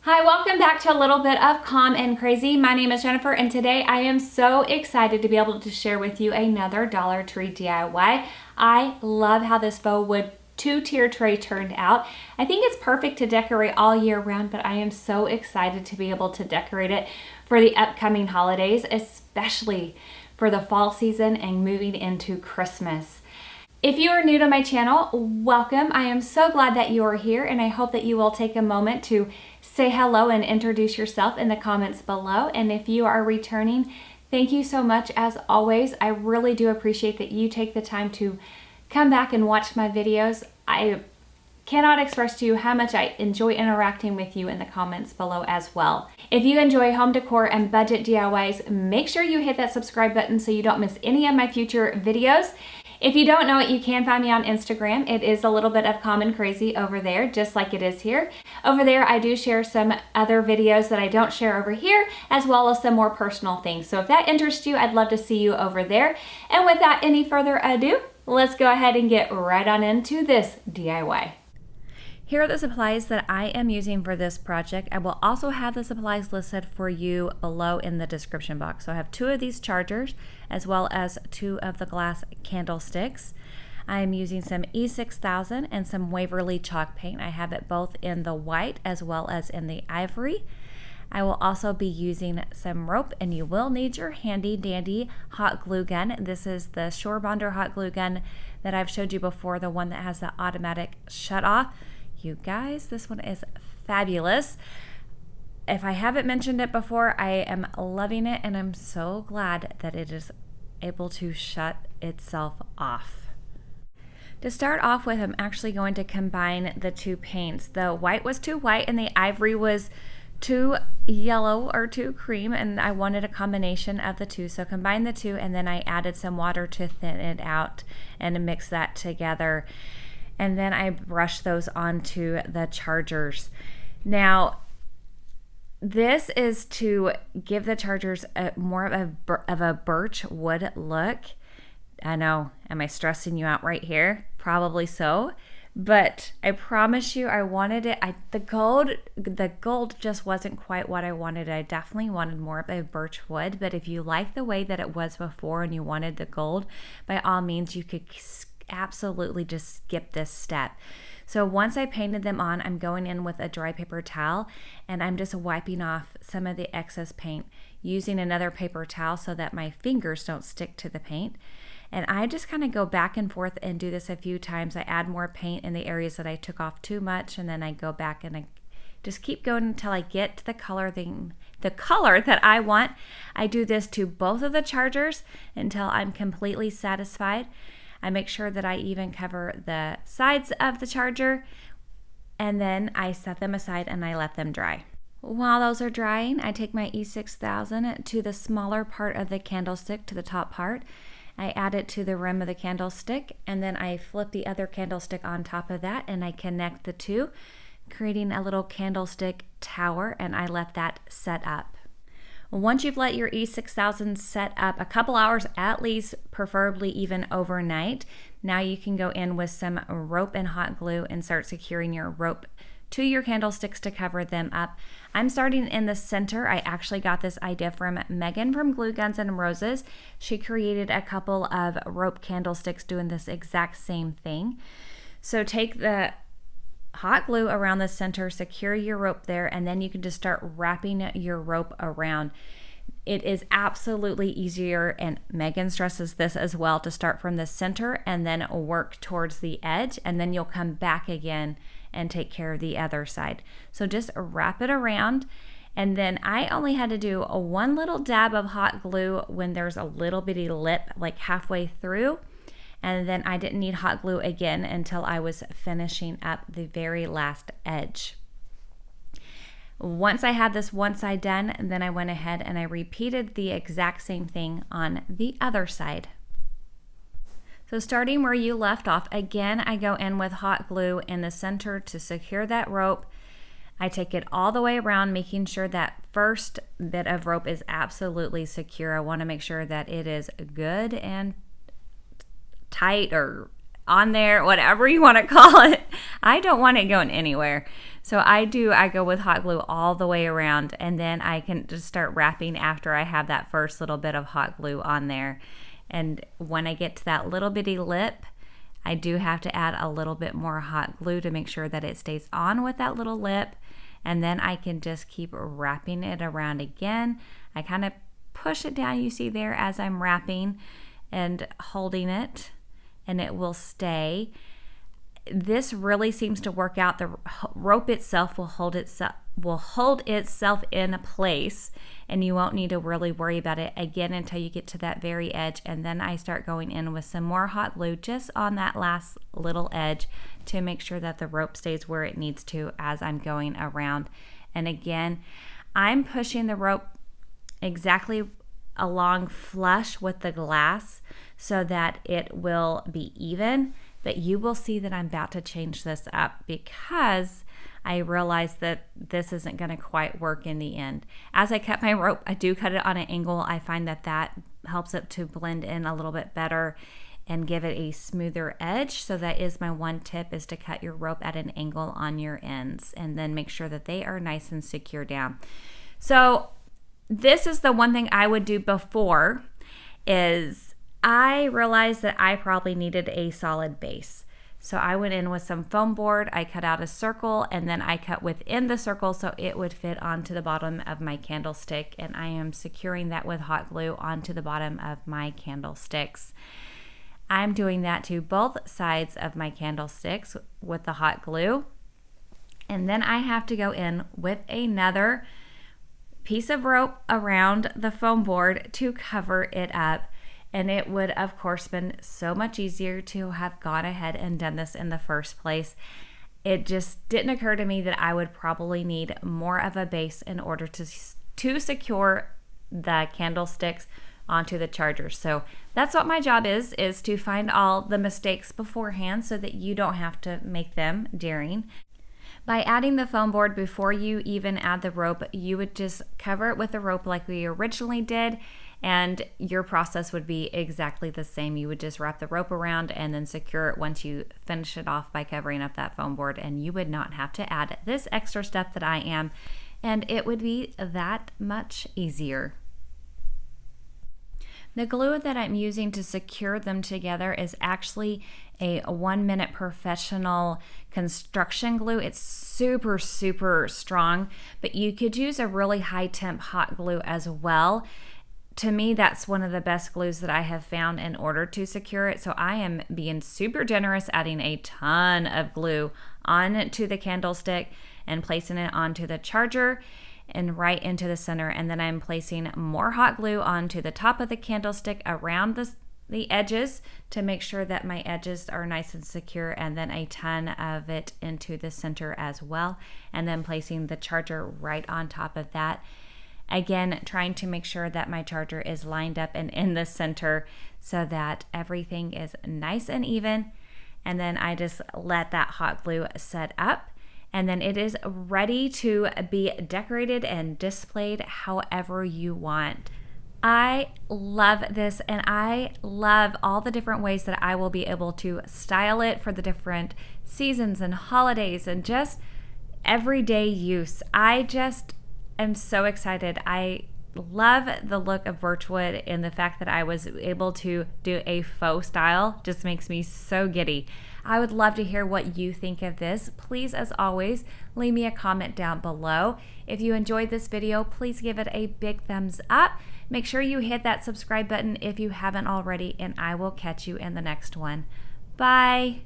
Hi, welcome back to a little bit of Calm and Crazy. My name is Jennifer, and today I am so excited to be able to share with you another Dollar Tree DIY. I love how this faux wood two-tier tray turned out. I think it's perfect to decorate all year round, but I am so excited to be able to decorate it for the upcoming holidays, especially for the fall season and moving into Christmas. If you are new to my channel, welcome. I am so glad that you are here, and I hope that you will take a moment to say hello and introduce yourself in the comments below. And if you are returning, thank you so much as always. I really do appreciate that you take the time to come back and watch my videos. I cannot express to you how much I enjoy interacting with you in the comments below as well. If you enjoy home decor and budget DIYs, make sure you hit that subscribe button so you don't miss any of my future videos. If you don't know it, you can find me on Instagram. It is a little bit of Calm and Crazy over there, just like it is here. Over there, I do share some other videos that I don't share over here, as well as some more personal things. So if that interests you, I'd love to see you over there. And without any further ado, let's go ahead and get right on into this DIY. Here are the supplies that I am using for this project. I will also have the supplies listed for you below in the description box. So I have 2 of these chargers as well as 2 of the glass candlesticks. I am using some E6000 and some Waverly chalk paint. I have it both in the white as well as in the ivory. I will also be using some rope, and you will need your handy dandy hot glue gun. This is the Shore Bonder hot glue gun that I've showed you before, the one that has the automatic shut off. You guys, this one is fabulous. If I haven't mentioned it before, I am loving it, and I'm so glad that it is able to shut itself off. To start off with, I'm actually going to combine the 2 paints. The white was too white and the ivory was too yellow or too cream, and I wanted a combination of the 2. So combine the 2, and then I added some water to thin it out and mix that together. And then I brush those onto the chargers. Now, this is to give the chargers more of a birch wood look. I know, am I stressing you out right here? Probably so. But I promise you, I wanted it. The gold just wasn't quite what I wanted. I definitely wanted more of a birch wood. But if you like the way that it was before and you wanted the gold, by all means, you could absolutely just skip this step. So once I painted them on, I'm going in with a dry paper towel, and I'm just wiping off some of the excess paint using another paper towel so that my fingers don't stick to the paint. And I just kind of go back and forth and do this a few times. I add more paint in the areas that I took off too much, and then I go back and I just keep going until I get to the color that I want. I do this to both of the chargers until I'm completely satisfied. I make sure that I even cover the sides of the charger, and then I set them aside and I let them dry. While those are drying, I take my E6000 to the smaller part of the candlestick, to the top part. I add it to the rim of the candlestick, and then I flip the other candlestick on top of that, and I connect the 2, creating a little candlestick tower, and I let that set up. Once you've let your E6000 set up a couple hours at least, preferably even overnight, now you can go in with some rope and hot glue and start securing your rope to your candlesticks to cover them up. I'm starting in the center. I actually got this idea from Megan from Glue Guns and Roses. She created a couple of rope candlesticks doing this exact same thing. So take the hot glue around the center, secure your rope there, and then you can just start wrapping your rope around. It is absolutely easier, and Megan stresses this as well, to start from the center and then work towards the edge, and then you'll come back again and take care of the other side. So just wrap it around, and then I only had to do a 1 little dab of hot glue when there's a little bitty lip like halfway through. And then I didn't need hot glue again until I was finishing up the very last edge. Once I had this one side done, then I went ahead and I repeated the exact same thing on the other side. So starting where you left off, again, I go in with hot glue in the center to secure that rope. I take it all the way around, making sure that first bit of rope is absolutely secure. I want to make sure that it is good and tight or on there, whatever you want to call it. I don't want it going anywhere. So I go with hot glue all the way around, and then I can just start wrapping after I have that first little bit of hot glue on there. And when I get to that little bitty lip, I do have to add a little bit more hot glue to make sure that it stays on with that little lip. And then I can just keep wrapping it around again. I kind of push it down, you see there, as I'm wrapping and holding it, and it will stay. This really seems to work out. The rope itself will hold itself in place, and you won't need to really worry about it again until you get to that very edge. And then I start going in with some more hot glue just on that last little edge to make sure that the rope stays where it needs to as I'm going around. And again, I'm pushing the rope exactly along flush with the glass so that it will be even. But you will see that I'm about to change this up because I realized that this isn't going to quite work in the end. As I cut my rope, I do cut it on an angle. I find that that helps it to blend in a little bit better and give it a smoother edge. So that is my one tip, is to cut your rope at an angle on your ends and then make sure that they are nice and secure down. So this is the one thing I would do before, is I realized that I probably needed a solid base. So I went in with some foam board, I cut out a circle, and then I cut within the circle so it would fit onto the bottom of my candlestick, and I am securing that with hot glue onto the bottom of my candlesticks. I'm doing that to both sides of my candlesticks with the hot glue, and then I have to go in with another piece of rope around the foam board to cover it up. And it would, of course, been so much easier to have gone ahead and done this in the first place. It just didn't occur to me that I would probably need more of a base in order to secure the candlesticks onto the charger. So that's what my job is to find all the mistakes beforehand so that you don't have to make them during. By adding the foam board before you even add the rope, you would just cover it with the rope like we originally did, and your process would be exactly the same. You would just wrap the rope around and then secure it once you finish it off by covering up that foam board, and you would not have to add this extra step that I am, and it would be that much easier. The glue that I'm using to secure them together is actually a 1-minute professional construction glue. It's super, super strong, but you could use a really high temp hot glue as well. To me, that's one of the best glues that I have found in order to secure it. So I am being super generous, adding a ton of glue onto the candlestick and placing it onto the charger and right into the center. And then I'm placing more hot glue onto the top of the candlestick around the edges to make sure that my edges are nice and secure, and then a ton of it into the center as well. And then placing the charger right on top of that. Again, trying to make sure that my charger is lined up and in the center so that everything is nice and even. And then I just let that hot glue set up, and then it is ready to be decorated and displayed however you want. I love this, and I love all the different ways that I will be able to style it for the different seasons and holidays and just everyday use. I just am so excited. I love the look of birchwood, and the fact that I was able to do a faux style just makes me so giddy. I would love to hear what you think of this. Please, as always, leave me a comment down below. If you enjoyed this video, please give it a big thumbs up. Make sure you hit that subscribe button if you haven't already, and I will catch you in the next one. Bye.